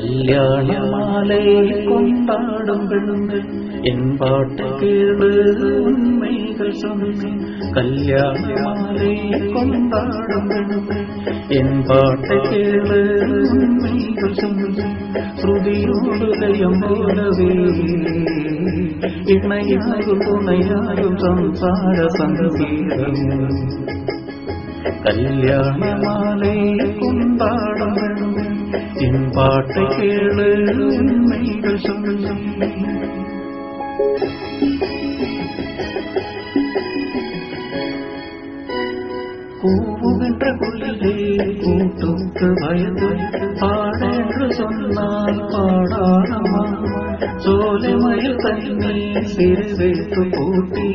கல்யாணமாலை கொண்டாடும் பெண்கள் என் பாட்டு கேளு உண்மைகள் சொன்னேன். கல்யாணமாலை கொண்டாடும் பெண்கள் என் பாட்டு கேளு உண்மைகள் சொன்னேன். ஸ்ருதியோடு லயம் போலவே இணையாகும் துணையாகும் சம்சார சங்கீதம். கல்யாணமாலை கொண்டாடும் பெண்கள் என் பாட்டை கேளு உண்மைகள் சொன்னேன். கூவுகின்ற குளிலே கூட்டுக்கு வயது பாடென்று சொன்னால் பாடாரமா. சோலை மயில் தண்ணீர் சிறு வைத்து பூட்டி